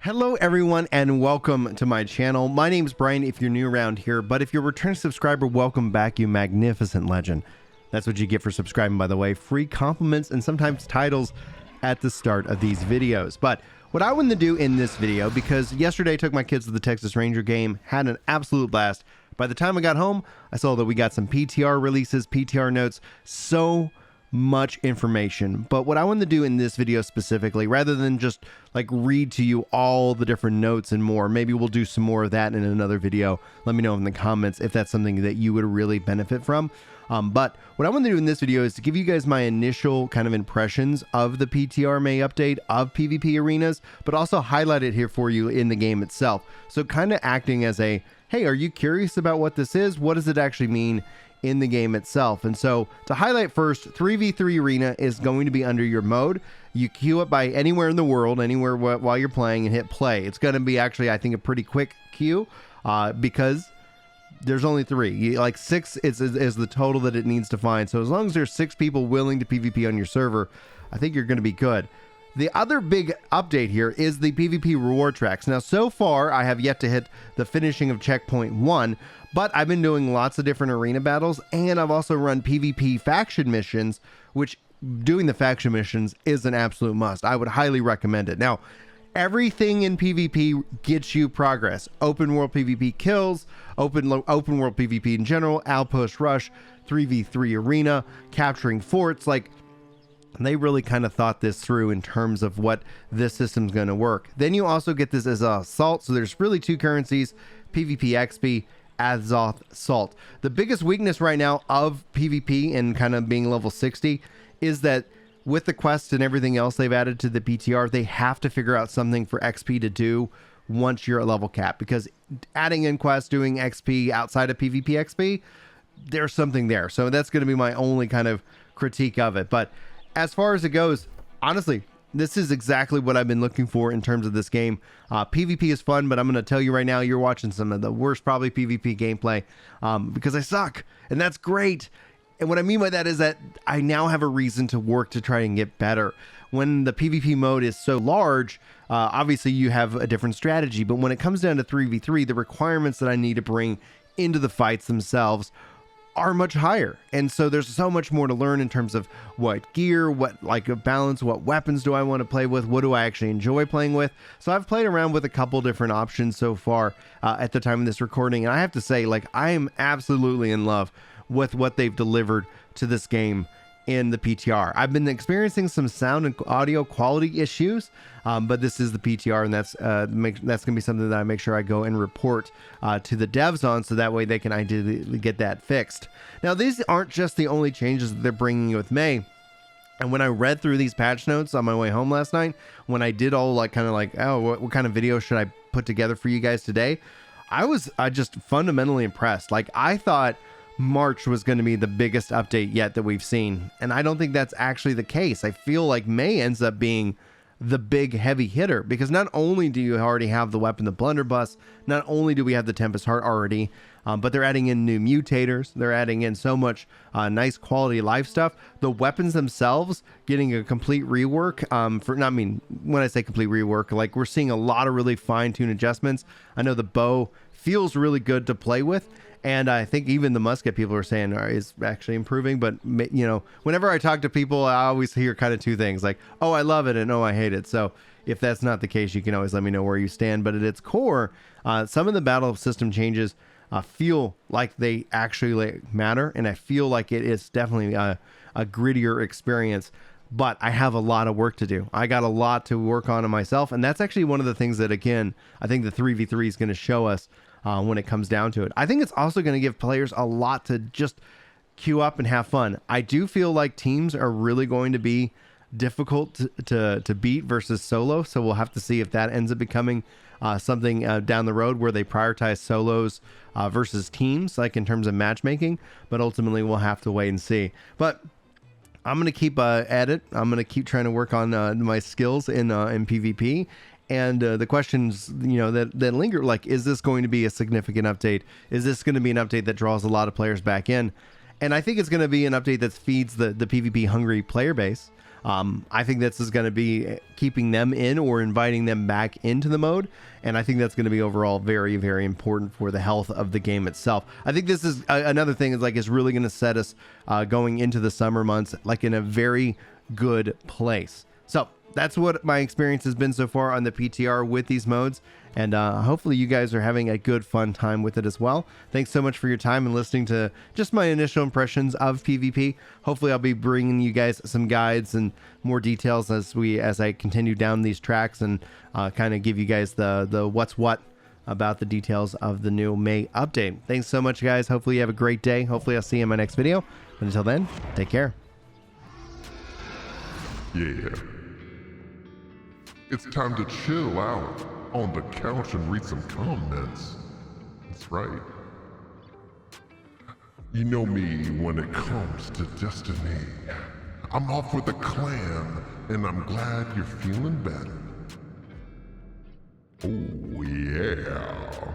Hello everyone and welcome to my channel. My name's Brian if you're new around here, but if you're a return subscriber, welcome back, you magnificent legend. That's what you get for subscribing, by the way. Free compliments and sometimes titles at the start of these videos. But what I wanted to do in this video, because yesterday I took my kids to the Texas Ranger game, had an absolute blast. By the time I got home, I saw that we got some PTR releases, PTR notes, so much information. But what I want to do in this video specifically, rather than just like read to you all the different notes and more, maybe we'll do some more of that in another video. Let me know in the comments if that's something that you would really benefit from. But what I want to do in this video is to give you guys my initial kind of impressions of the PTR May update of PvP arenas, but also highlight it here for you in the game itself. So kind of acting as a, hey, are you curious about what this is? What does it actually mean in the game itself? And so to highlight first, 3v3 arena is going to be under your mode. You queue up by anywhere in the world, anywhere while you're playing, and hit play. It's going to be actually, I think, a pretty quick queue because there's only 3. Like 6 is the total that it needs to find. So as long as there's 6 people willing to PvP on your server, I think you're going to be good. The other big update here is the PvP reward tracks. Now, so far, I have yet to hit the finishing of checkpoint 1, but I've been doing lots of different arena battles, and I've also run PvP faction missions, which doing the faction missions is an absolute must. I would highly recommend it. Now, everything in PvP gets you progress. Open world PvP kills, open world PvP in general, outpost rush, 3v3 arena, capturing forts, like they really kind of thought this through in terms of what this system's going to work. Then you also get this as assault. So there's really 2 currencies, PvP XP, Azoth Salt. The biggest weakness right now of PvP and kind of being level 60 is that with the quests and everything else they've added to the PTR, they have to figure out something for XP to do once you're at level cap, because adding in quests, doing XP outside of PvP XP, there's something there. So that's going to be my only kind of critique of it. But as far as it goes, honestly, this is exactly what I've been looking for in terms of this game. PvP is fun, but I'm going to tell you right now, you're watching some of the worst probably PvP gameplay because I suck, and that's great. And what I mean by that is that I now have a reason to work to try and get better. When the PvP mode is so large, obviously you have a different strategy, but when it comes down to 3v3, the requirements that I need to bring into the fights themselves are much higher, and so there's so much more to learn in terms of what gear, what like a balance, what weapons do I want to play with, what do I actually enjoy playing with. So I've played around with a couple different options so far at the time of this recording, and I have to say, like, I am absolutely in love with what they've delivered to this game in the PTR. I've been experiencing some sound and audio quality issues, but this is the PTR, and that's gonna be something that I make sure I go and report to the devs on, so that way they can ideally get that fixed. Now, these aren't just the only changes that they're bringing with May. And when I read through these patch notes on my way home last night, when I did all like kind of like, oh, what kind of video should I put together for you guys today, I just fundamentally impressed. Like, I thought March was going to be the biggest update yet that we've seen, and I don't think that's actually the case. I feel like May ends up being the big heavy hitter, because not only do you already have the Weapon of Blunderbuss, not only do we have the Tempest Heart already, but they're adding in new mutators, they're adding in so much nice quality life stuff. The weapons themselves getting a complete rework, when I say complete rework, like we're seeing a lot of really fine-tuned adjustments. I know the bow feels really good to play with, and I think even the musket people are saying is actually improving. But, you know, whenever I talk to people, I always hear kind of 2 things, like, oh, I love it, and oh, I hate it. So if that's not the case, you can always let me know where you stand. But at its core, some of the battle system changes feel like they actually matter, and I feel like it is definitely a grittier experience. But I have a lot of work to do. I got a lot to work on in myself, and that's actually one of the things that, again, I think the 3v3 is going to show us when it comes down to it. I think it's also going to give players a lot to just queue up and have fun. I do feel like teams are really going to be difficult to beat versus solo, so we'll have to see if that ends up becoming something down the road where they prioritize solos versus teams, like in terms of matchmaking, but ultimately we'll have to wait and see. But I'm going to keep at it. I'm going to keep trying to work on my skills in PvP. And the questions, you know, that linger, like, is this going to be a significant update? Is this going to be an update that draws a lot of players back in? And I think it's going to be an update that feeds the PvP hungry player base. I think this is going to be keeping them in or inviting them back into the mode. And I think that's going to be overall very, very important for the health of the game itself. I think this is another thing is like it's really going to set us going into the summer months like in a very good place. So that's what my experience has been so far on the PTR with these modes. And hopefully you guys are having a good, fun time with it as well. Thanks so much for your time and listening to just my initial impressions of PvP. Hopefully I'll be bringing you guys some guides and more details as I continue down these tracks and kind of give you guys the what's what about the details of the new May update. Thanks so much, guys. Hopefully you have a great day. Hopefully I'll see you in my next video. But until then, take care. Yeah. It's time to chill out on the couch and read some comments. That's right. You know me when it comes to Destiny. I'm off with the clan, and I'm glad you're feeling better. Oh yeah.